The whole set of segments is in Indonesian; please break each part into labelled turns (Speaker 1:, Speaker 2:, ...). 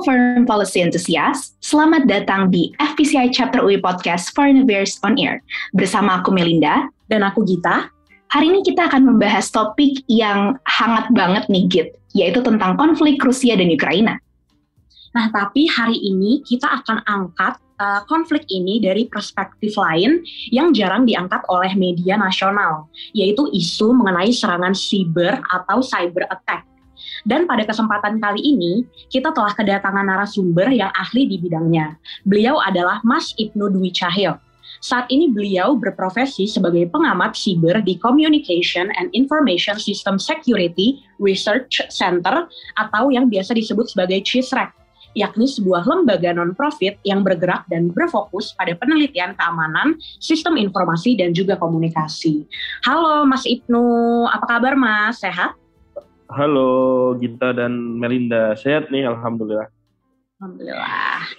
Speaker 1: Foreign Policy Enthusiast, selamat datang di FPCI Chapter UI Podcast Foreign Affairs on Air. Bersama aku Melinda.
Speaker 2: Dan aku Gita.
Speaker 1: Hari ini kita akan membahas topik yang hangat banget nih Git, yaitu tentang konflik Rusia dan Ukraina.
Speaker 2: Nah, tapi hari ini kita akan angkat konflik ini dari perspektif lain yang jarang diangkat oleh media nasional, yaitu isu mengenai serangan siber atau cyber attack. Dan pada kesempatan kali ini, kita telah kedatangan narasumber yang ahli di bidangnya. Beliau adalah Mas Ibnu Dwi Cahyo. Saat ini beliau berprofesi sebagai pengamat siber di Communication and Information System Security Research Center atau yang biasa disebut sebagai CISREC, yakni sebuah lembaga non-profit yang bergerak dan berfokus pada penelitian keamanan, sistem informasi, dan juga komunikasi. Halo Mas Ibnu, apa kabar Mas? Sehat?
Speaker 3: Halo Gita dan Melinda, sehat nih Alhamdulillah.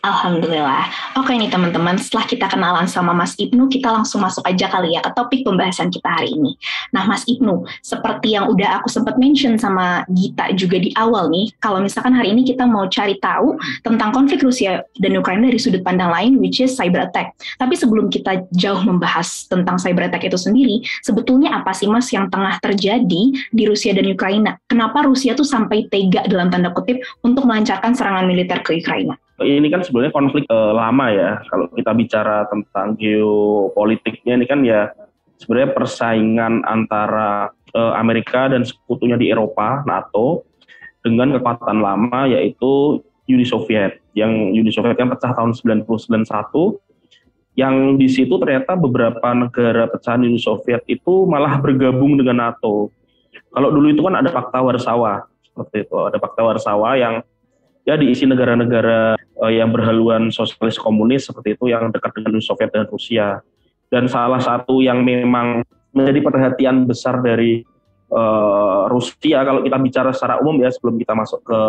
Speaker 1: Alhamdulillah. Oke nih teman-teman, setelah kita kenalan sama Mas Ibnu, kita langsung masuk aja kali ya ke topik pembahasan kita hari ini. Nah Mas Ibnu, seperti yang udah aku sempat mention sama Gita juga di awal nih, kalau misalkan hari ini kita mau cari tahu tentang konflik Rusia dan Ukraina dari sudut pandang lain, which is cyber attack. Tapi sebelum kita jauh membahas tentang cyber attack itu sendiri, sebetulnya apa sih Mas yang tengah terjadi di Rusia dan Ukraina? Kenapa Rusia tuh sampai tega dalam tanda kutip untuk melancarkan serangan militer ke Ukraina?
Speaker 3: Ini kan sebenarnya konflik lama ya. Kalau kita bicara tentang geopolitiknya ini kan ya sebenarnya persaingan antara Amerika dan sekutunya di Eropa, NATO, dengan kekuatan lama yaitu Uni Soviet. Yang Uni Soviet kan pecah tahun 1991, yang di situ ternyata beberapa negara pecahan Uni Soviet itu malah bergabung dengan NATO. Kalau dulu itu kan ada Pakta Warsawa, seperti itu. Ada Pakta Warsawa yang ya diisi negara-negara yang berhaluan sosialis komunis seperti itu yang dekat dengan Uni Soviet dan Rusia. Dan salah satu yang memang menjadi perhatian besar dari Rusia kalau kita bicara secara umum ya sebelum kita masuk ke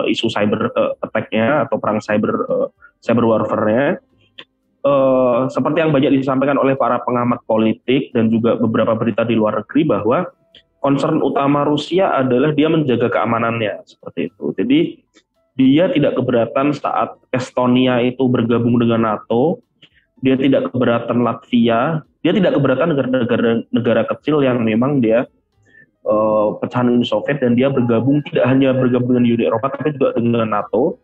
Speaker 3: isu cyber attack-nya atau perang cyber warfare-nya, seperti yang banyak disampaikan oleh para pengamat politik dan juga beberapa berita di luar negeri bahwa concern utama Rusia adalah dia menjaga keamanannya seperti itu. Jadi dia tidak keberatan saat Estonia itu bergabung dengan NATO, dia tidak keberatan Latvia, dia tidak keberatan negara kecil yang memang dia pecahan Uni Soviet dan dia bergabung tidak hanya bergabung dengan Uni Eropa tapi juga dengan NATO.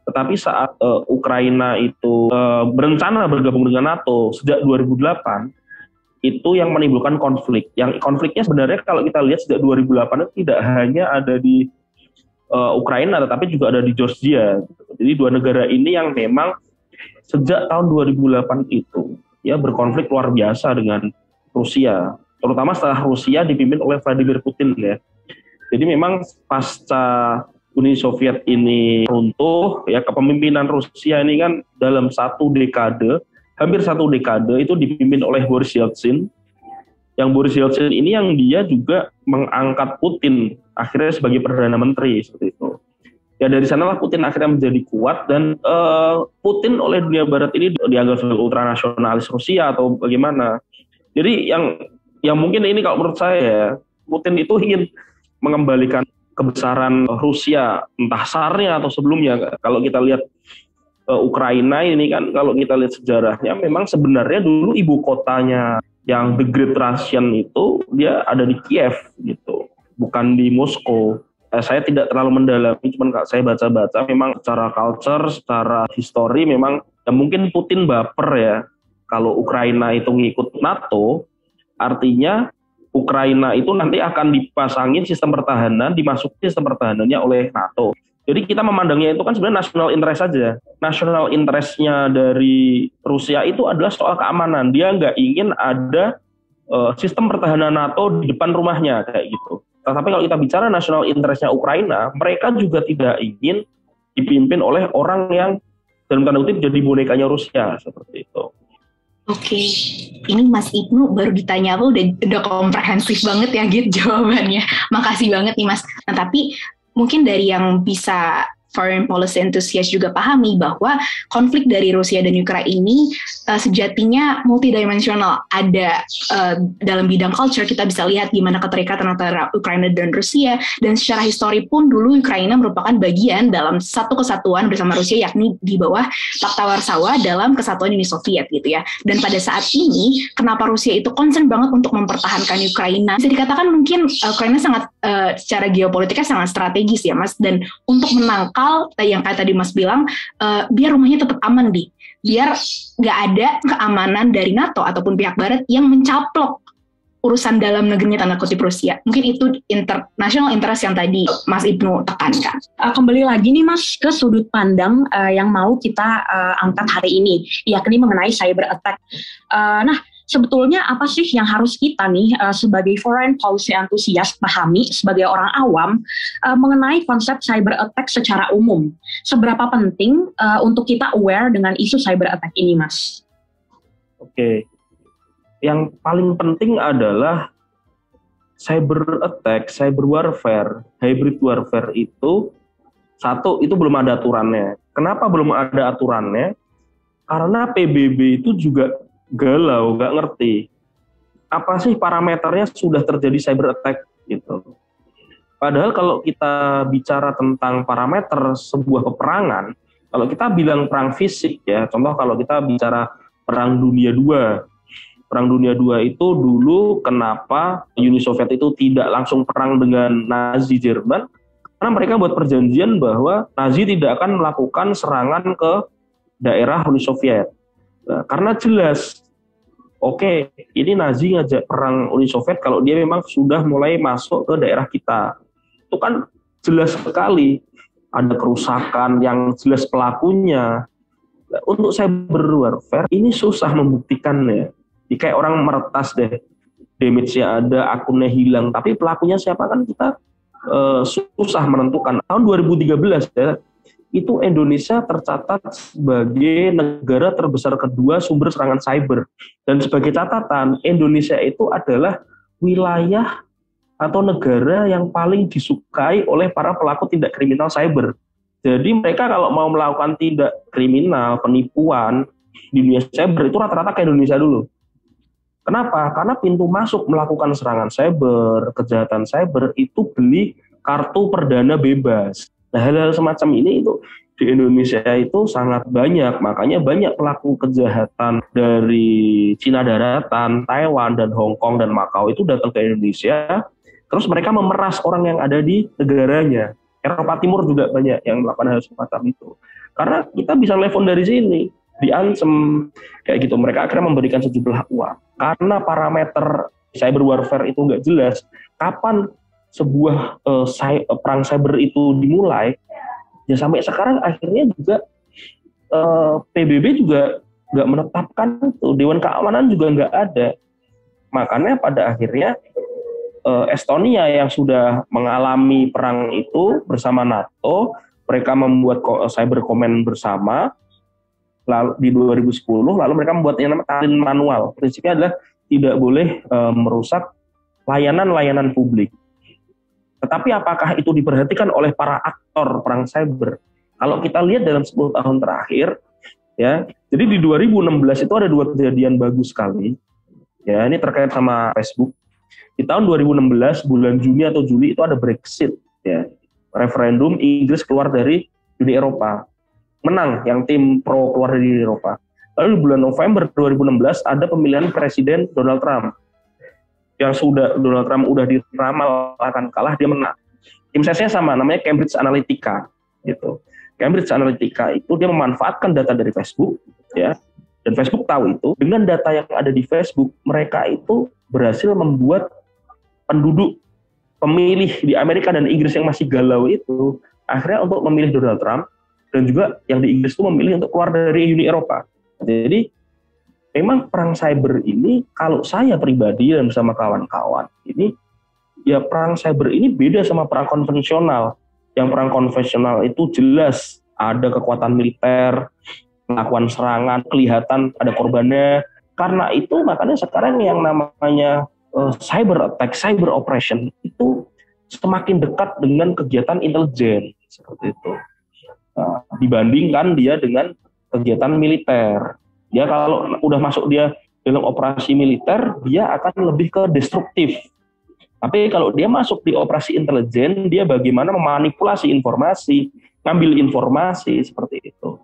Speaker 3: Tetapi saat Ukraina itu berencana bergabung dengan NATO sejak 2008, itu yang menimbulkan konflik. Yang konfliknya sebenarnya kalau kita lihat sejak 2008 itu tidak hanya ada di Ukraina tetapi juga ada di Georgia. Jadi dua negara ini yang memang sejak tahun 2008 itu ya berkonflik luar biasa dengan Rusia, terutama setelah Rusia dipimpin oleh Vladimir Putin ya. Jadi memang pasca Uni Soviet ini runtuh ya, kepemimpinan Rusia ini kan dalam hampir satu dekade itu dipimpin oleh Boris Yeltsin. Yang Boris Yeltsin ini yang dia juga mengangkat Putin akhirnya sebagai Perdana Menteri seperti itu. Ya dari sanalah Putin akhirnya menjadi kuat dan Putin oleh dunia Barat ini dianggap sebagai ultranasionalis Rusia atau bagaimana. Jadi yang mungkin ini kalau menurut saya Putin itu ingin mengembalikan kebesaran Rusia entah SAR-nya atau sebelumnya. Kalau kita lihat Ukraina ini kan kalau kita lihat sejarahnya memang sebenarnya dulu ibu kotanya yang The Great Russian itu dia ada di Kiev gitu, bukan di Moskow. Saya tidak terlalu mendalami, cuman saya baca-baca memang secara culture, secara histori memang ya mungkin Putin baper ya kalau Ukraina itu ngikut NATO, artinya Ukraina itu nanti akan dipasangin sistem pertahanan, dimasuki sistem pertahanannya oleh NATO. Jadi kita memandangnya itu kan sebenarnya national interest saja. National interest-nya dari Rusia itu adalah soal keamanan. Dia nggak ingin ada sistem pertahanan NATO di depan rumahnya kayak gitu. Tapi kalau kita bicara national interest-nya Ukraina, mereka juga tidak ingin dipimpin oleh orang yang dalam tanda kutip jadi bonekanya Rusia seperti itu.
Speaker 1: Oke, ini Mas Ibnu baru ditanya apa udah komprehensif banget ya gitu jawabannya. Makasih banget nih Mas. Nah tapi mungkin dari yang bisa foreign policy enthusiast juga pahami bahwa konflik dari Rusia dan Ukraina ini sejatinya multidimensional. Ada dalam bidang culture kita bisa lihat gimana keterikatan antara Ukraina dan Rusia, dan secara histori pun dulu Ukraina merupakan bagian dalam satu kesatuan bersama Rusia, yakni di bawah Pakta Warsawa dalam kesatuan Uni Soviet gitu ya. Dan pada saat ini kenapa Rusia itu concern banget untuk mempertahankan Ukraina? Bisa dikatakan mungkin Ukraina sangat secara geopolitiknya sangat strategis ya Mas, dan untuk menangkal yang kayak tadi Mas bilang, biar rumahnya tetap aman biar nggak ada keamanan dari NATO ataupun pihak Barat yang mencaplok urusan dalam negerinya tanda kutip Rusia. Mungkin itu international interest yang tadi Mas Ibnu tekankan.
Speaker 2: Kembali lagi nih Mas ke sudut pandang yang mau kita angkat hari ini, yakni mengenai cyber attack. Nah, sebetulnya apa sih yang harus kita nih sebagai foreign policy enthusiast pahami sebagai orang awam mengenai konsep cyber attack secara umum? Seberapa penting untuk kita aware dengan isu cyber attack ini, Mas?
Speaker 3: Oke. Yang paling penting adalah cyber attack, cyber warfare, hybrid warfare itu belum ada aturannya. Kenapa belum ada aturannya? Karena PBB itu juga galau, nggak ngerti apa sih parameternya sudah terjadi cyber attack gitu. Padahal kalau kita bicara tentang parameter sebuah peperangan, kalau kita bilang perang fisik ya, contoh kalau kita bicara perang dunia II. Perang dunia II itu dulu kenapa Uni Soviet itu tidak langsung perang dengan Nazi Jerman? Karena mereka buat perjanjian bahwa Nazi tidak akan melakukan serangan ke daerah Uni Soviet. Nah, karena jelas, oke, ini Nazi ngajak perang Uni Soviet kalau dia memang sudah mulai masuk ke daerah kita. Itu kan jelas sekali ada kerusakan yang jelas pelakunya. Nah, untuk cyber warfare ini susah membuktikannya. Kayak orang meretas deh, damage-nya ada, akunnya hilang, tapi pelakunya siapa kan kita susah menentukan. Tahun 2013 ya, itu Indonesia tercatat sebagai negara terbesar kedua sumber serangan cyber. Dan sebagai catatan, Indonesia itu adalah wilayah atau negara yang paling disukai oleh para pelaku tindak kriminal cyber. Jadi mereka kalau mau melakukan tindak kriminal, penipuan di dunia cyber itu rata-rata ke Indonesia dulu. Kenapa? Karena pintu masuk melakukan serangan cyber, kejahatan cyber itu beli kartu perdana bebas. Nah, hal-hal semacam ini itu di Indonesia itu sangat banyak. Makanya banyak pelaku kejahatan dari Cina daratan, Taiwan, dan Hong Kong, dan Makau itu datang ke Indonesia. Terus mereka memeras orang yang ada di negaranya. Eropa Timur juga banyak yang melakukan hal semacam itu. Karena kita bisa telepon dari sini, diancam kayak gitu. Mereka akhirnya memberikan sejumlah uang. Karena parameter cyber warfare itu nggak jelas, kapan sebuah perang cyber itu dimulai, ya sampai sekarang akhirnya juga PBB juga nggak menetapkan itu, Dewan Keamanan juga nggak ada. Makanya pada akhirnya Estonia yang sudah mengalami perang itu bersama NATO, mereka membuat cyber command bersama lalu di 2010, lalu mereka membuat yang namanya Tallinn Manual. Prinsipnya adalah tidak boleh merusak layanan-layanan publik. Tetapi apakah itu diperhatikan oleh para aktor perang cyber? Kalau kita lihat dalam 10 tahun terakhir, ya, jadi di 2016 itu ada 2 kejadian bagus sekali. Ya, ini terkait sama Facebook. Di tahun 2016 bulan Juni atau Juli itu ada Brexit, ya, referendum Inggris keluar dari Uni Eropa. Menang yang tim pro keluar dari Eropa. Lalu di bulan November 2016 ada pemilihan Presiden Donald Trump. Yang Donald Trump udah diramal akan kalah, dia menang. Tim sesnya sama, namanya Cambridge Analytica gitu. Cambridge Analytica itu dia memanfaatkan data dari Facebook, ya. Dan Facebook tahu itu, dengan data yang ada di Facebook, mereka itu berhasil membuat penduduk pemilih di Amerika dan Inggris yang masih galau itu akhirnya untuk memilih Donald Trump. Dan juga yang di Inggris itu memilih untuk keluar dari Uni Eropa. Jadi memang perang cyber ini kalau saya pribadi dan bersama kawan-kawan ini, ya perang cyber ini beda sama perang konvensional. Yang perang konvensional itu jelas ada kekuatan militer, melakukan serangan, kelihatan ada korbannya. Karena itu makanya sekarang yang namanya cyber attack, cyber operation itu semakin dekat dengan kegiatan intelijen seperti itu. Nah, dibandingkan dia dengan kegiatan militer. Dia kalau udah masuk dia dalam operasi militer, dia akan lebih ke destruktif. Tapi kalau dia masuk di operasi intelijen, dia bagaimana memanipulasi informasi, ngambil informasi seperti itu.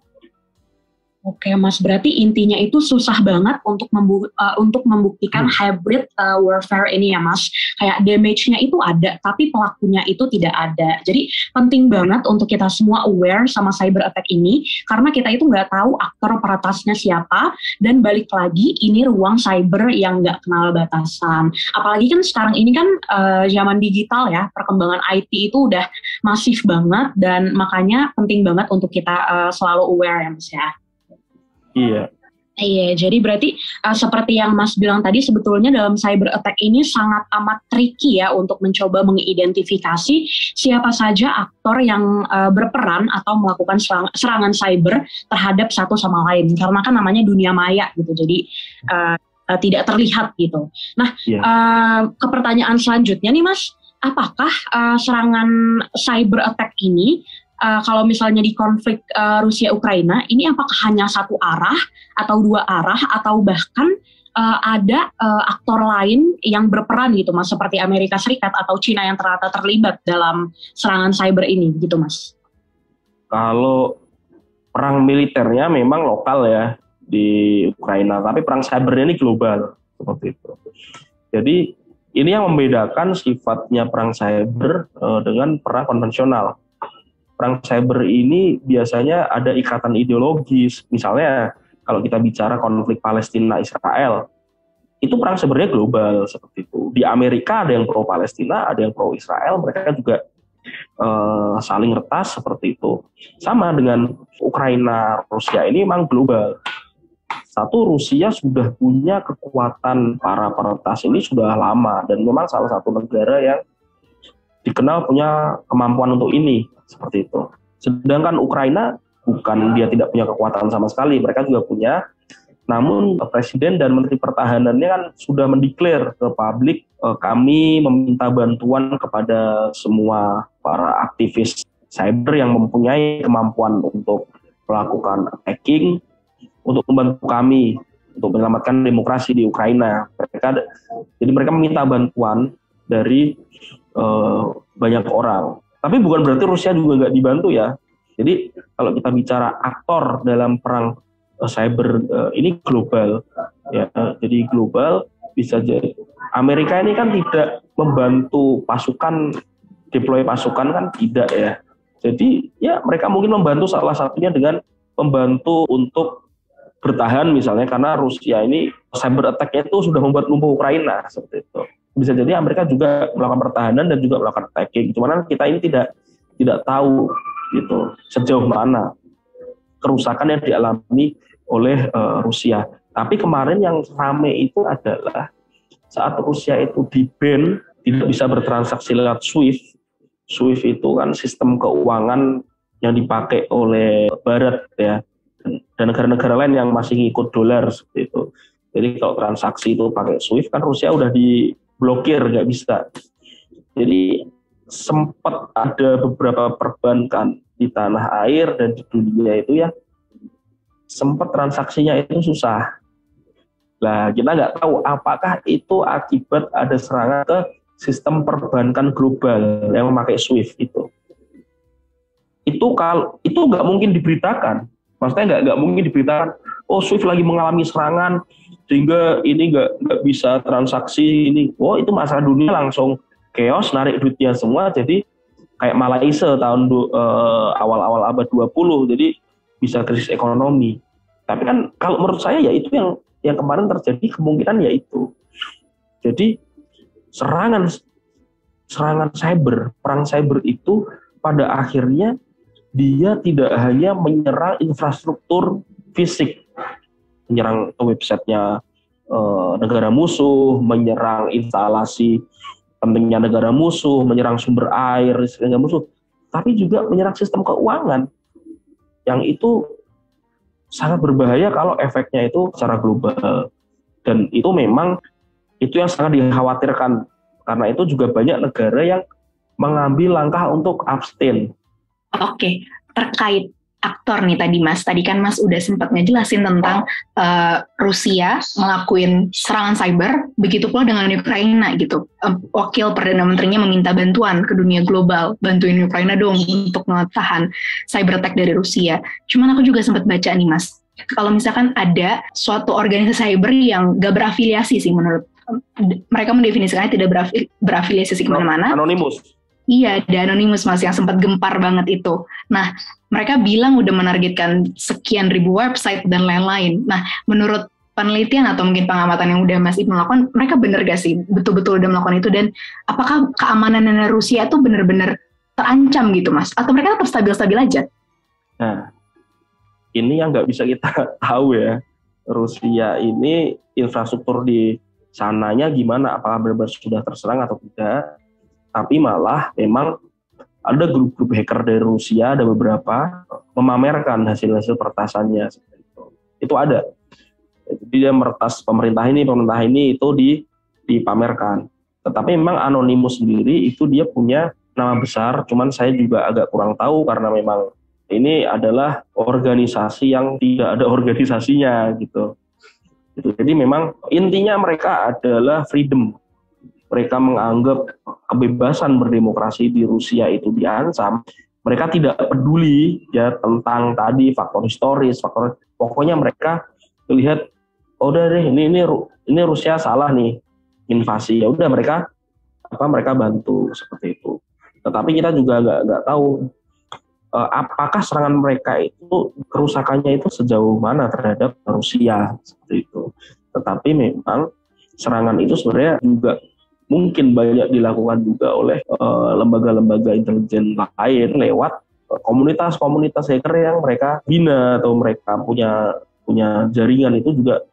Speaker 2: Oke, Mas, berarti intinya itu susah banget untuk membuktikan hybrid warfare ini ya, Mas. Kayak damage-nya itu ada, tapi pelakunya itu tidak ada. Jadi penting banget untuk kita semua aware sama cyber attack ini, karena kita itu nggak tahu aktor peretasnya siapa, dan balik lagi, ini ruang cyber yang nggak kenal batasan. Apalagi kan sekarang ini kan zaman digital ya, perkembangan IT itu udah masif banget, dan makanya penting banget untuk kita selalu aware ya, Mas ya.
Speaker 3: Iya.
Speaker 2: Iya, jadi berarti seperti yang Mas bilang tadi, sebetulnya dalam cyber attack ini sangat amat tricky ya untuk mencoba mengidentifikasi siapa saja aktor yang berperan atau melakukan serangan cyber terhadap satu sama lain. Karena kan namanya dunia maya gitu, jadi tidak terlihat gitu. Nah, ke pertanyaan selanjutnya nih Mas, apakah serangan cyber attack ini kalau misalnya di konflik Rusia-Ukraina, ini apakah hanya satu arah atau dua arah atau bahkan ada aktor lain yang berperan gitu Mas, seperti Amerika Serikat atau Cina yang ternyata terlibat dalam serangan cyber ini gitu Mas?
Speaker 3: Kalau perang militernya memang lokal ya di Ukraina, tapi perang cybernya ini global seperti itu. Jadi ini yang membedakan sifatnya perang cyber dengan perang konvensional. Perang cyber ini biasanya ada ikatan ideologis. Misalnya kalau kita bicara konflik Palestina-Israel, itu perang cybernya global seperti itu. Di Amerika ada yang pro Palestina, ada yang pro Israel, mereka juga saling retas seperti itu. Sama dengan Ukraina, Rusia ini memang global. Satu, Rusia sudah punya kekuatan para peretas ini sudah lama, dan memang salah satu negara yang dikenal punya kemampuan untuk ini. Seperti itu. Sedangkan Ukraina bukan dia tidak punya kekuatan sama sekali, mereka juga punya. Namun Presiden dan Menteri Pertahanannya kan sudah mendeklar ke publik, kami meminta bantuan kepada semua para aktivis cyber yang mempunyai kemampuan untuk melakukan hacking, untuk membantu kami untuk menyelamatkan demokrasi di Ukraina. Jadi mereka meminta bantuan dari banyak orang. Tapi bukan berarti Rusia juga nggak dibantu ya. Jadi kalau kita bicara aktor dalam perang cyber ini global, ya. Jadi global bisa jadi Amerika ini kan tidak membantu pasukan, deploy pasukan kan tidak ya. Jadi ya mereka mungkin membantu salah satunya dengan membantu untuk bertahan misalnya, karena Rusia ini cyber attack-nya itu sudah membuat lumpuh Ukraina seperti itu. Bisa jadi Amerika juga melakukan pertahanan dan juga melakukan attacking. Cuman kita ini tidak tahu gitu sejauh mana kerusakan yang dialami oleh Rusia. Tapi kemarin yang ramai itu adalah saat Rusia itu di-ban, tidak bisa bertransaksi lewat SWIFT. SWIFT itu kan sistem keuangan yang dipakai oleh Barat ya, dan negara-negara lain yang masih ngikut dolar seperti itu. Jadi kalau transaksi itu pakai SWIFT kan Rusia udah diblokir, nggak bisa. Jadi sempat ada beberapa perbankan di tanah air dan di dunia itu ya sempat transaksinya itu susah. Nah, kita nggak tahu apakah itu akibat ada serangan ke sistem perbankan global yang memakai SWIFT itu. Itu nggak mungkin diberitakan. Maksudnya nggak mungkin diberitakan, oh SWIFT lagi mengalami serangan sehingga ini nggak bisa transaksi ini. Oh itu masalah dunia langsung chaos, narik duitnya semua, jadi kayak Malaysia tahun awal-awal abad 20, jadi bisa krisis ekonomi. Tapi kan kalau menurut saya ya itu yang kemarin terjadi kemungkinan ya itu. Jadi serangan cyber, perang cyber itu pada akhirnya dia tidak hanya menyerang infrastruktur fisik, menyerang websitenya negara musuh, menyerang instalasi pentingnya negara musuh, menyerang sumber air negara musuh, tapi juga menyerang sistem keuangan yang itu sangat berbahaya kalau efeknya itu secara global. Dan itu memang itu yang sangat dikhawatirkan, karena itu juga banyak negara yang mengambil langkah untuk abstain.
Speaker 1: Oke, terkait aktor nih tadi Mas. Tadi kan Mas udah sempat ngejelasin tentang Rusia ngelakuin serangan cyber, begitu pula dengan Ukraina gitu. Wakil Perdana Menterinya meminta bantuan ke dunia global, bantuin Ukraina dong untuk ngetahan cyber attack dari Rusia. Cuman aku juga sempat baca nih Mas, kalau misalkan ada suatu organisasi cyber yang gak berafiliasi sih menurut mereka mendefinisikannya tidak berafiliasi kemana-mana.
Speaker 3: Anonymous.
Speaker 1: Iya, ada Anonymous Mas yang sempat gempar banget itu. Nah, mereka bilang udah menargetkan sekian ribu website dan lain-lain. Nah, menurut penelitian atau mungkin pengamatan yang udah Mas Ibnu lakukan, mereka bener gak sih betul-betul udah melakukan itu? Dan apakah keamanan Rusia itu benar-benar terancam gitu Mas? Atau mereka tetap stabil-stabil aja?
Speaker 3: Nah, ini yang nggak bisa kita tahu ya. Rusia ini infrastruktur di sananya gimana, apakah benar-benar sudah terserang atau tidak. Tapi malah memang ada grup-grup hacker dari Rusia, ada beberapa memamerkan hasil-hasil pertasannya. Itu ada. Jadi dia meretas pemerintah ini itu dipamerkan. Tetapi memang Anonymous sendiri itu dia punya nama besar, cuman saya juga agak kurang tahu karena memang ini adalah organisasi yang tidak ada organisasinya gitu. Jadi memang intinya mereka adalah freedom. Mereka menganggap kebebasan berdemokrasi di Rusia itu diancam. Mereka tidak peduli ya tentang tadi faktor historis, pokoknya mereka melihat oh udah deh ini Rusia salah nih invasi. Ya udah mereka bantu seperti itu. Tetapi kita juga nggak tahu apakah serangan mereka itu kerusakannya itu sejauh mana terhadap Rusia seperti itu. Tetapi memang serangan itu sebenarnya juga mungkin banyak dilakukan juga oleh lembaga-lembaga intelijen lain lewat komunitas-komunitas hacker yang mereka bina atau mereka punya jaringan itu juga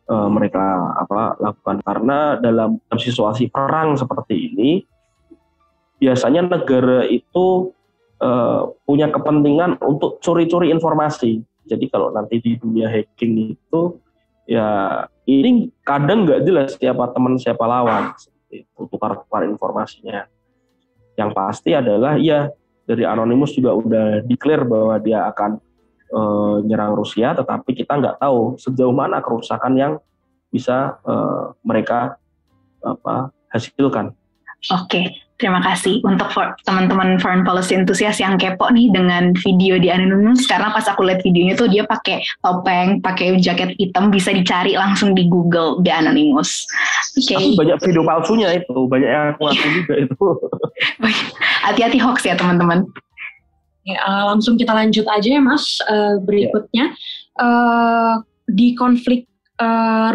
Speaker 3: mereka lakukan. Karena dalam situasi perang seperti ini biasanya negara itu punya kepentingan untuk curi-curi informasi. Jadi kalau nanti di dunia hacking itu, ya ini kadang nggak jelas siapa teman siapa lawan, itu tukar-tukar informasinya. Yang pasti adalah ya dari Anonymous juga udah declare bahwa dia akan nyerang Rusia, tetapi kita nggak tahu sejauh mana kerusakan yang bisa mereka hasilkan.
Speaker 1: Oke, terima kasih untuk teman-teman foreign policy enthusiast yang kepo nih dengan video di Anonymous, karena pas aku lihat videonya tuh dia pakai topeng, pakai jaket hitam, bisa dicari langsung di Google The Anonymous.
Speaker 3: Tapi banyak video palsunya itu, banyak yang aku ngaku juga itu.
Speaker 2: Hati-hati hoax ya teman-teman. Ya, langsung kita lanjut aja ya Mas, berikutnya. Di konflik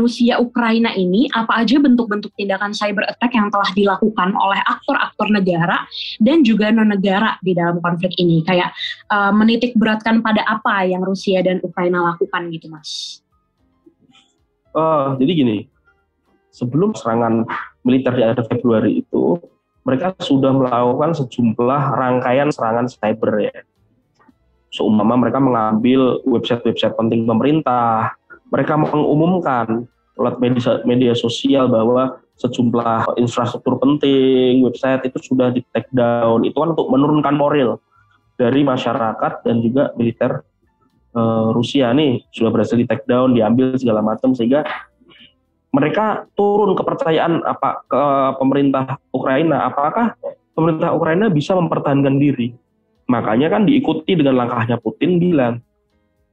Speaker 2: Rusia-Ukraina ini, apa aja bentuk-bentuk tindakan cyber attack yang telah dilakukan oleh aktor-aktor negara dan juga non-negara di dalam konflik ini? Kayak menitik beratkan pada apa yang Rusia dan Ukraina lakukan gitu Mas?
Speaker 3: Jadi gini, sebelum serangan militer di akhir Februari itu, mereka sudah melakukan sejumlah rangkaian serangan cyber ya. Seumpama mereka mengambil website-website penting pemerintah, mereka mengumumkan lewat media sosial bahwa sejumlah infrastruktur penting, website itu sudah di take down. Itu kan untuk menurunkan moral dari masyarakat dan juga militer Rusia nih sudah berhasil di take down, diambil segala macam, sehingga mereka turun kepercayaan ke pemerintah Ukraina. Apakah pemerintah Ukraina bisa mempertahankan diri? Makanya kan diikuti dengan langkahnya Putin bilang,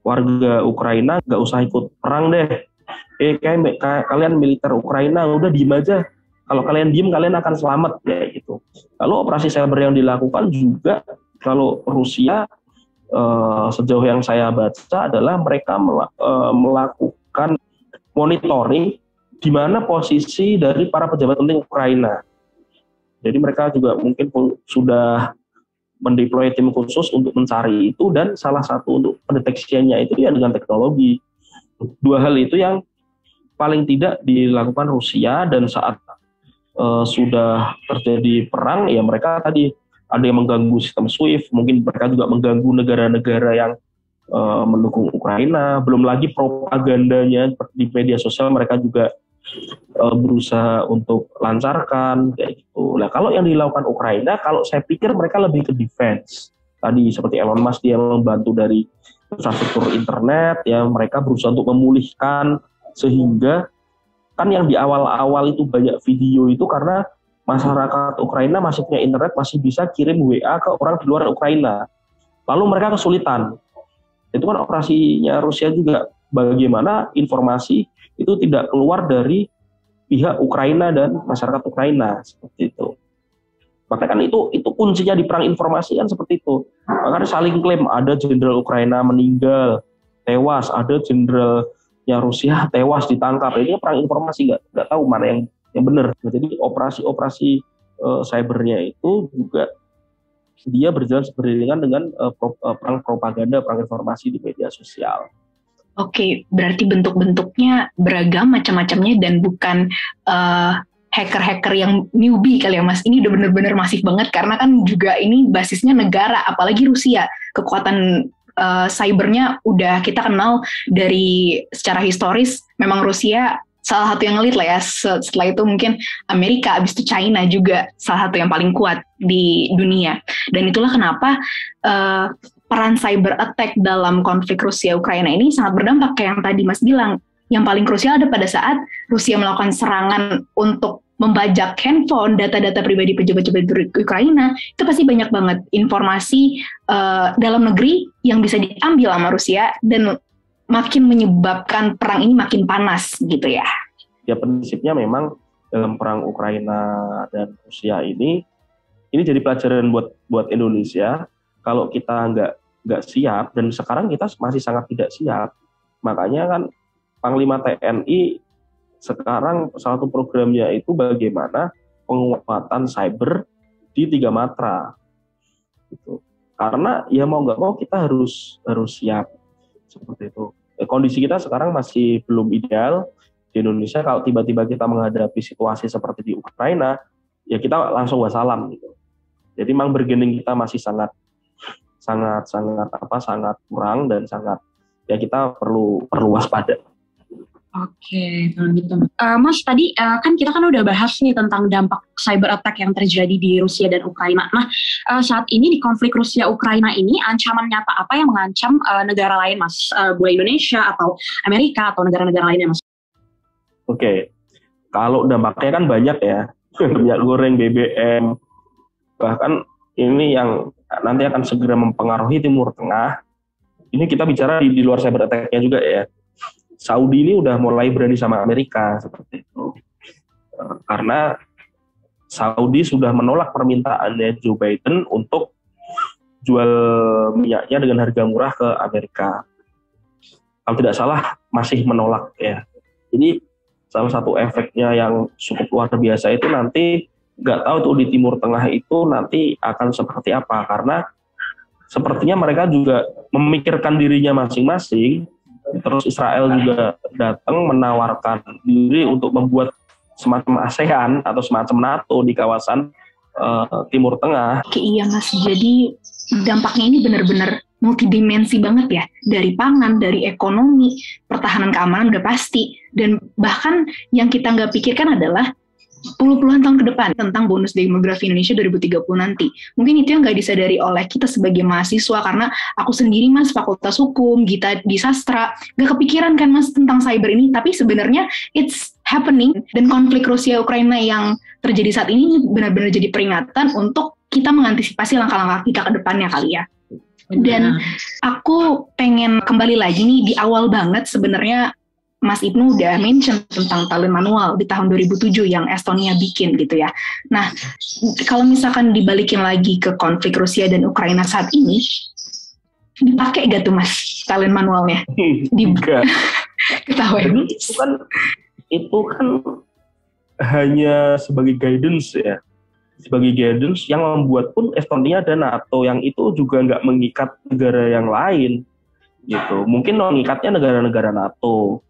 Speaker 3: warga Ukraina nggak usah ikut perang deh. Kalian militer Ukraina udah diem aja. Kalau kalian diem kalian akan selamat ya gitu. Lalu operasi cyber yang dilakukan juga kalau Rusia sejauh yang saya baca adalah mereka melakukan monitoring di mana posisi dari para pejabat penting Ukraina. Jadi mereka juga mungkin sudah mendeploy tim khusus untuk mencari itu, dan salah satu untuk pendeteksiannya itu ya dengan teknologi. Dua hal itu yang paling tidak dilakukan Rusia, dan saat sudah terjadi perang ya mereka tadi ada yang mengganggu sistem SWIFT, mungkin mereka juga mengganggu negara-negara yang mendukung Ukraina, belum lagi propagandanya di media sosial mereka juga berusaha untuk lancarkan kayak gitu. Nah, kalau yang dilakukan Ukraina, kalau saya pikir mereka lebih ke defense. tadi seperti Elon Musk, dia membantu dari infrastruktur internet, ya mereka berusaha untuk memulihkan, sehingga kan yang di awal-awal itu banyak video itu karena masyarakat Ukraina masih punya internet, masih bisa kirim WA ke orang di luar Ukraina. Lalu mereka kesulitan. Itu kan operasinya Rusia juga, bagaimana informasi itu tidak keluar dari pihak Ukraina dan masyarakat Ukraina, seperti itu. Makanya kan itu kuncinya di perang informasi kan seperti itu. Makanya saling klaim ada jenderal Ukraina meninggal, tewas, ada jenderalnya Rusia tewas ditangkap. Ini perang informasi, nggak tahu mana yang benar. Nah, jadi operasi cybernya itu juga dia berjalan beriringan dengan perang propaganda, perang informasi di media sosial.
Speaker 1: Oke, berarti bentuk-bentuknya beragam macam-macamnya dan bukan hacker-hacker yang newbie kali ya Mas. Ini udah bener-bener masif banget karena kan juga ini basisnya negara, apalagi Rusia. Kekuatan cybernya udah kita kenal dari secara historis, memang Rusia salah satu yang ngelit lah ya. Setelah itu mungkin Amerika, abis itu China juga salah satu yang paling kuat di dunia. Dan itulah kenapa peran cyber attack dalam konflik Rusia-Ukraina ini sangat berdampak kayak yang tadi Mas bilang. Yang paling krusial ada pada saat Rusia melakukan serangan untuk membajak handphone, data-data pribadi pejabat-pejabat Ukraina, itu pasti banyak banget informasi dalam negeri yang bisa diambil sama Rusia dan makin menyebabkan perang ini makin panas gitu ya.
Speaker 3: Ya prinsipnya memang dalam perang Ukraina dan Rusia ini jadi pelajaran buat Indonesia. Kalau kita nggak siap, dan sekarang kita masih sangat tidak siap, makanya kan Panglima TNI sekarang salah satu programnya itu bagaimana penguatan cyber di 3 matra. Gitu. Karena ya mau nggak mau kita harus siap seperti itu. Kondisi kita sekarang masih belum ideal di Indonesia. Kalau tiba-tiba kita menghadapi situasi seperti di Ukraina, ya kita langsung wassalam gitu. Jadi memang bargaining kita masih sangat kurang dan ya kita perlu waspada.
Speaker 2: Oke, kalau gitu. Mas, tadi kan kita udah bahas nih tentang dampak cyber attack yang terjadi di Rusia dan Ukraina. Nah, saat ini di konflik Rusia-Ukraina ini, ancaman nyata apa yang mengancam negara lain, Mas? Boleh Indonesia atau Amerika atau negara-negara lainnya, Mas?
Speaker 3: Oke, kalau dampaknya kan banyak ya. Minyak goreng, BBM, bahkan ini yang nanti akan segera mempengaruhi Timur Tengah. Ini kita bicara di luar cyber attack-nya juga ya. Saudi ini udah mulai berani sama Amerika seperti itu. Karena Saudi sudah menolak permintaannya Joe Biden untuk jual minyaknya dengan harga murah ke Amerika. Kalau tidak salah masih menolak ya. Jadi salah satu efeknya yang cukup luar biasa itu nanti nggak tahu tuh di Timur Tengah itu nanti akan seperti apa, karena sepertinya mereka juga memikirkan dirinya masing-masing. Terus Israel juga datang menawarkan diri untuk membuat semacam ASEAN atau semacam NATO di kawasan Timur Tengah.
Speaker 1: Oke, iya Mas, jadi dampaknya ini benar-benar multidimensi banget ya. Dari pangan, dari ekonomi, pertahanan keamanan udah pasti. Dan bahkan yang kita nggak pikirkan adalah puluhan tahun ke depan tentang bonus demografi Indonesia 2030 nanti. Mungkin itu yang nggak disadari oleh kita sebagai mahasiswa, karena aku sendiri Mas Fakultas Hukum, Gita di Sastra, nggak kepikiran kan Mas tentang cyber ini, tapi sebenarnya it's happening, dan konflik Rusia-Ukraina yang terjadi saat ini benar-benar jadi peringatan untuk kita mengantisipasi langkah-langkah kita ke depannya kali ya. Dan aku pengen kembali lagi nih di awal banget, sebenarnya Mas Ibnu udah mention tentang talent manual di tahun 2007 yang Estonia bikin gitu ya. Nah, kalau misalkan dibalikin lagi ke konflik Rusia dan Ukraina saat ini, dipakai gak tuh Mas talent manualnya?
Speaker 3: Enggak.
Speaker 1: Ketahuan.
Speaker 3: Itu kan hanya sebagai guidance ya. Sebagai guidance yang membuat pun Estonia dan NATO yang itu juga nggak mengikat negara yang lain gitu. Mungkin mengikatnya negara-negara NATO.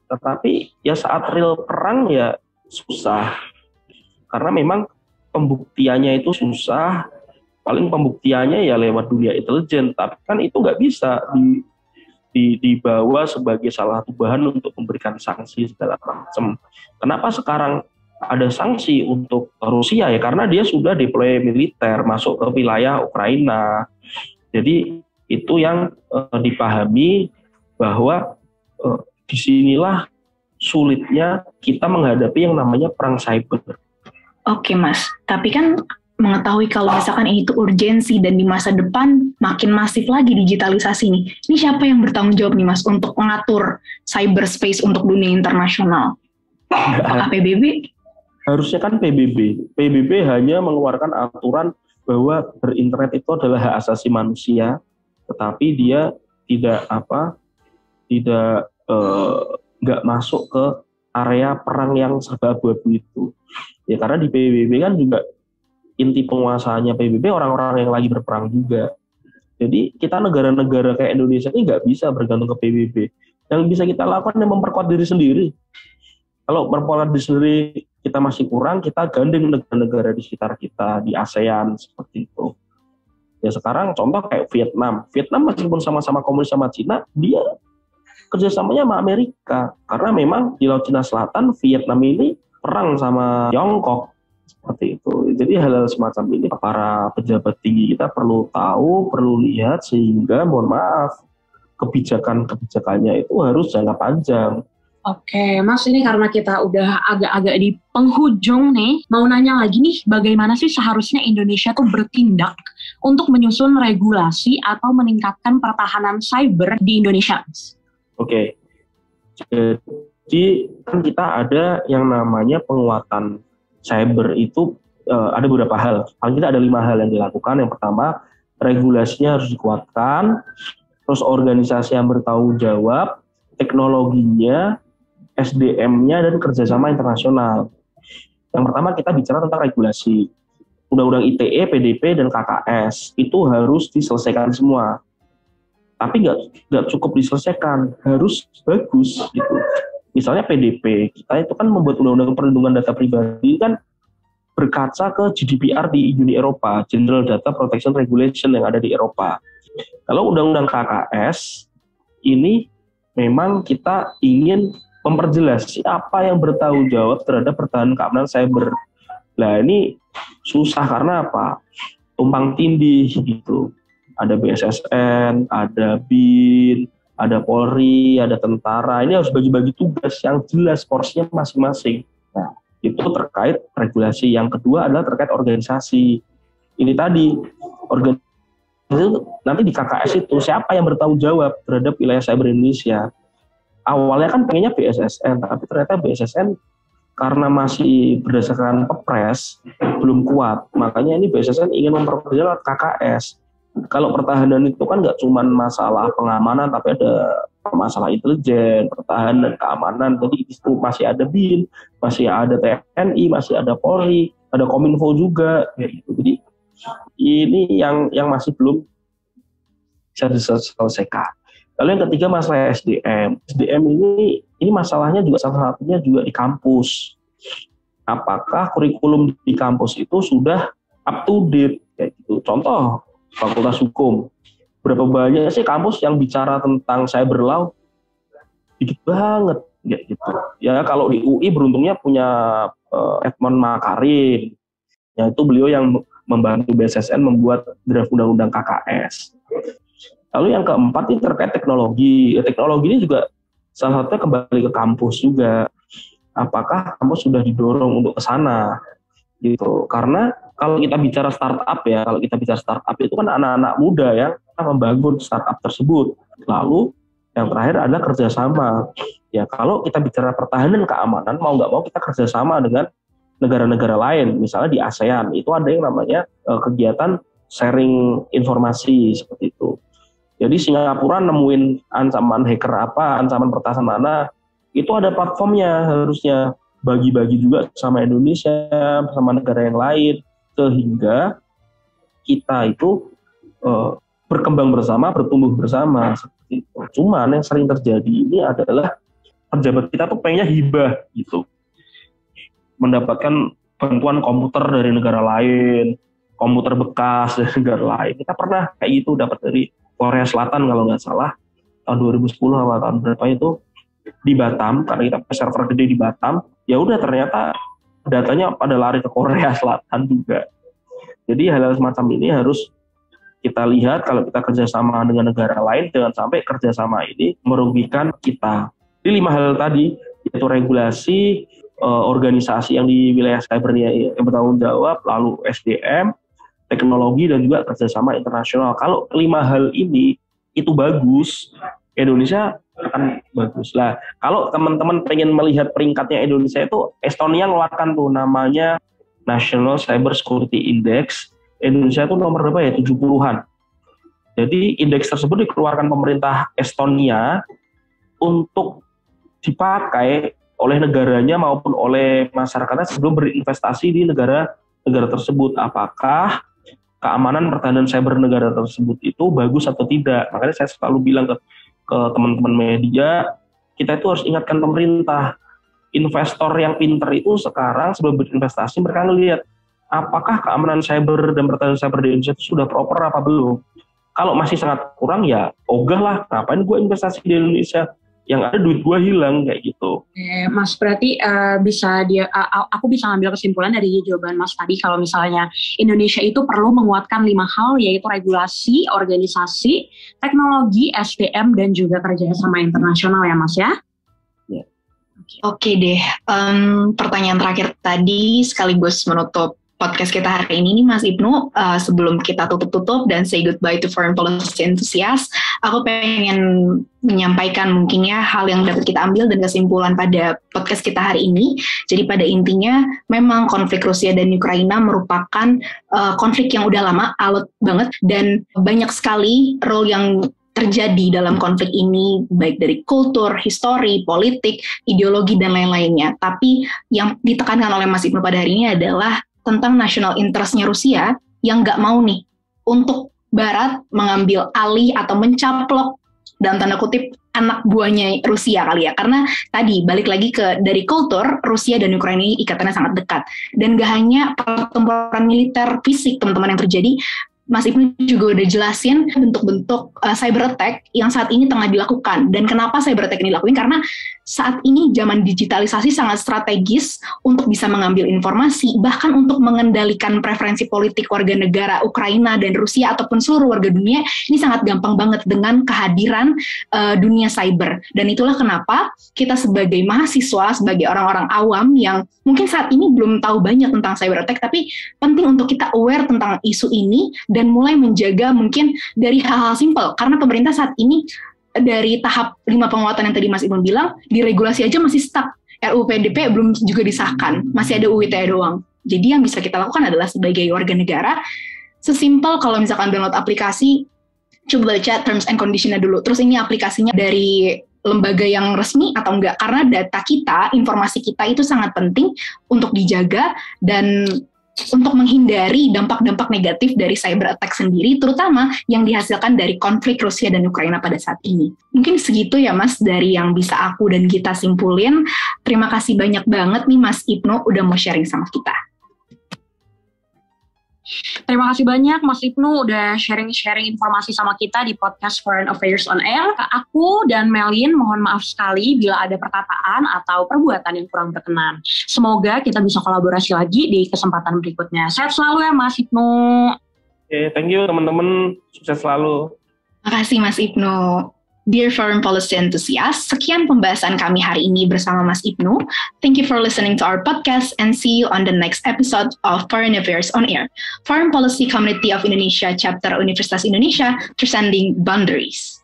Speaker 3: Tetapi ya saat real perang ya susah, karena memang pembuktiannya itu susah. Paling pembuktiannya ya lewat dunia intelijen, tapi kan itu nggak bisa dibawa sebagai salah satu bahan untuk memberikan sanksi segala macam. Kenapa sekarang ada sanksi untuk Rusia ya? Karena dia sudah deploy militer masuk ke wilayah Ukraina. Jadi itu yang dipahami bahwa disinilah sulitnya kita menghadapi yang namanya perang cyber.
Speaker 1: Oke Mas, tapi kan mengetahui kalau misalkan ini tuh urgensi dan di masa depan makin masif lagi digitalisasi nih. Ini siapa yang bertanggung jawab nih Mas untuk mengatur cyberspace untuk dunia internasional? Apakah PBB?
Speaker 3: Harusnya kan PBB. PBB hanya mengeluarkan aturan bahwa berinternet itu adalah hak asasi manusia, tetapi dia nggak masuk ke area perang yang serba abu-abu itu. Ya karena di PBB kan juga inti penguasaannya PBB orang-orang yang lagi berperang juga. Jadi kita negara-negara kayak Indonesia ini nggak bisa bergantung ke PBB. Yang bisa kita lakukan adalah memperkuat diri sendiri. Kalau memperkuat diri sendiri kita masih kurang, kita gandeng negara-negara di sekitar kita, di ASEAN, seperti itu. Ya sekarang contoh kayak Vietnam. Vietnam meskipun sama-sama komunis sama Cina, dia kerjasamanya sama Amerika. Karena memang di Laut Cina Selatan, Vietnam ini perang sama Tiongkok. Seperti itu. Jadi hal-hal semacam ini para pejabat tinggi kita perlu tahu, perlu lihat, sehingga mohon maaf, kebijakannya itu harus jangka panjang.
Speaker 2: Oke, Mas, ini karena kita udah agak-agak di penghujung nih, mau nanya lagi nih, bagaimana sih seharusnya Indonesia tuh bertindak untuk menyusun regulasi atau meningkatkan pertahanan cyber di Indonesia, Mas?
Speaker 3: Oke, jadi kan kita ada yang namanya penguatan cyber itu ada beberapa hal. Paling tidak ada 5 hal yang dilakukan. Yang pertama, regulasinya harus dikuatkan, terus organisasi yang bertanggung jawab, teknologinya, SDM-nya, dan kerjasama internasional. Yang pertama kita bicara tentang regulasi. Undang-undang ITE, PDP, dan KKS itu harus diselesaikan semua. Tapi nggak cukup diselesaikan, harus bagus gitu. Misalnya PDP, kita itu kan membuat undang-undang perlindungan data pribadi kan berkaca ke GDPR di Uni Eropa, General Data Protection Regulation yang ada di Eropa. Kalau undang-undang KKS, ini memang kita ingin memperjelas siapa yang bertanggung jawab terhadap pertahanan keamanan cyber. Nah ini susah karena apa? Tumpang tindih gitu. Ada BSSN, ada BIN, ada Polri, ada tentara. Ini harus bagi-bagi tugas yang jelas porsinya masing-masing. Nah, itu terkait regulasi. Yang kedua adalah terkait organisasi. Ini tadi, nanti di KKS itu siapa yang bertanggung jawab terhadap wilayah cyber Indonesia. Awalnya kan pengennya BSSN, tapi ternyata BSSN karena masih berdasarkan Kepres belum kuat. Makanya ini BSSN ingin memperjelas KKS. Kalau pertahanan itu kan nggak cuma masalah pengamanan, tapi ada masalah intelijen, pertahanan, keamanan. Jadi itu masih ada BIN, masih ada TNI, masih ada Polri, ada Kominfo juga. Gitu. Jadi ini yang masih belum bisa diselesaikan. Lalu yang ketiga masalah SDM. SDM ini masalahnya juga salah satunya juga di kampus. Apakah kurikulum di kampus itu sudah up to date? Kayak gitu. Contoh Fakultas Hukum. Berapa banyak sih kampus yang bicara tentang cyber law? Dikit banget, ya gitu. Ya kalau di UI beruntungnya punya Edmond Makarin. Yaitu beliau yang membantu BSSN membuat draft undang-undang KKS. Lalu yang keempat ini terkait teknologi. Ya, teknologi ini juga salah satunya kembali ke kampus juga. Apakah kampus sudah didorong untuk ke sana? Gitu. Karena kalau kita bicara startup ya, kalau kita bicara startup itu kan anak-anak muda yang membangun startup tersebut. Lalu yang terakhir adalah kerjasama. Ya kalau kita bicara pertahanan keamanan, mau nggak mau kita kerjasama dengan negara-negara lain. Misalnya di ASEAN itu ada yang namanya kegiatan sharing informasi seperti itu. Jadi Singapura nemuin ancaman hacker apa, ancaman pertasan mana, itu ada platformnya harusnya. Bagi-bagi juga sama Indonesia, sama negara yang lain, sehingga kita itu berkembang bersama, bertumbuh bersama. Seperti itu. Cuman yang sering terjadi ini adalah pejabat kita tuh pengennya hibah gitu, mendapatkan bantuan komputer dari negara lain, komputer bekas dari negara lain. Kita pernah kayak gitu dapat dari Korea Selatan kalau nggak salah tahun 2010 atau tahun berapa itu di Batam, karena kita punya server gede di Batam. Ya udah ternyata datanya pada lari ke Korea Selatan juga. Jadi hal-hal semacam ini harus kita lihat kalau kita kerjasama dengan negara lain, jangan sampai kerjasama ini merugikan kita. Jadi 5 hal tadi, yaitu regulasi, organisasi yang di wilayah cybernya yang bertanggung jawab, lalu SDM, teknologi, dan juga kerjasama internasional. Kalau 5 hal ini itu bagus, Indonesia akan bagus lah. Kalau teman-teman pengen melihat peringkatnya Indonesia itu, Estonia ngeluarkan tuh namanya National Cyber Security Index. Indonesia itu nomor berapa ya? 70-an. Jadi indeks tersebut dikeluarkan pemerintah Estonia untuk dipakai oleh negaranya maupun oleh masyarakatnya sebelum berinvestasi di negara tersebut. Apakah keamanan pertahanan cyber negara tersebut itu bagus atau tidak? Makanya saya selalu bilang ke teman-teman media, kita itu harus ingatkan pemerintah. Investor yang pinter itu sekarang sebelum berinvestasi mereka ngelihat apakah keamanan cyber dan pertahanan cyber di Indonesia itu sudah proper apa belum. Kalau masih sangat kurang ya ogah lah, ngapain gue investasi di Indonesia, yang ada duit gue hilang kayak gitu.
Speaker 2: Mas, berarti aku bisa ngambil kesimpulan dari jawaban Mas tadi kalau misalnya Indonesia itu perlu menguatkan 5 hal, yaitu regulasi, organisasi, teknologi, SDM, dan juga kerjasama internasional ya Mas ya?
Speaker 3: Ya.
Speaker 1: Oke deh, pertanyaan terakhir tadi sekaligus menutup podcast kita hari ini nih Mas Ibnu. Sebelum kita tutup dan say goodbye to foreign policy enthusiast, aku pengen menyampaikan mungkin ya hal yang dapat kita ambil dan kesimpulan pada podcast kita hari ini. Jadi pada intinya memang konflik Rusia dan Ukraina merupakan konflik yang udah lama, alot banget, dan banyak sekali role yang terjadi dalam konflik ini, baik dari kultur, histori, politik, ideologi, dan lain-lainnya. Tapi yang ditekankan oleh Mas Ibnu pada hari ini adalah tentang national interest-nya Rusia yang nggak mau nih untuk Barat mengambil alih atau mencaplok dalam tanda kutip anak buahnya Rusia kali ya. Karena tadi balik lagi ke dari kultur, Rusia dan Ukraina ini ikatannya sangat dekat. Dan gak hanya pertempuran militer fisik teman-teman yang terjadi, Mas Ibnu juga udah jelasin bentuk-bentuk cyber attack yang saat ini tengah dilakukan. Dan kenapa cyber attack ini dilakukan? Karena saat ini zaman digitalisasi sangat strategis untuk bisa mengambil informasi, bahkan untuk mengendalikan preferensi politik warga negara Ukraina dan Rusia ataupun seluruh warga dunia, ini sangat gampang banget dengan kehadiran dunia cyber. Dan itulah kenapa kita sebagai mahasiswa, sebagai orang-orang awam yang mungkin saat ini belum tahu banyak tentang cyber attack, tapi penting untuk kita aware tentang isu ini dan mulai menjaga mungkin dari hal-hal simpel. Karena pemerintah saat ini dari tahap 5 penguatan yang tadi Mas Ibnu bilang, di regulasi aja masih stuck. RUU PDP belum juga disahkan, masih ada UU ITE doang. Jadi yang bisa kita lakukan adalah sebagai warga negara, sesimpel kalau misalkan download aplikasi, coba baca terms and condition-nya dulu. Terus ini aplikasinya dari lembaga yang resmi atau enggak. Karena data kita, informasi kita itu sangat penting untuk dijaga dan untuk menghindari dampak-dampak negatif dari cyber attack sendiri, terutama yang dihasilkan dari konflik Rusia dan Ukraina pada saat ini. Mungkin segitu ya Mas, dari yang bisa aku dan kita simpulin. Terima kasih banyak banget nih Mas Ibnu udah mau sharing sama kita.
Speaker 2: Terima kasih banyak Mas Ibnu udah sharing-sharing informasi sama kita di podcast Foreign Affairs on Air. Aku dan Melin mohon maaf sekali bila ada perkataan atau perbuatan yang kurang berkenan. Semoga kita bisa kolaborasi lagi di kesempatan berikutnya. Sehat selalu ya Mas Ibnu.
Speaker 3: Oke, thank you teman-teman. Sukses selalu.
Speaker 1: Makasih Mas Ibnu. Dear Foreign Policy Enthusiast, sekian pembahasan kami hari ini bersama Mas Ibnu. Thank you for listening to our podcast and see you on the next episode of Foreign Affairs on Air. Foreign Policy Community of Indonesia, Chapter Universitas Indonesia, Transcending Boundaries.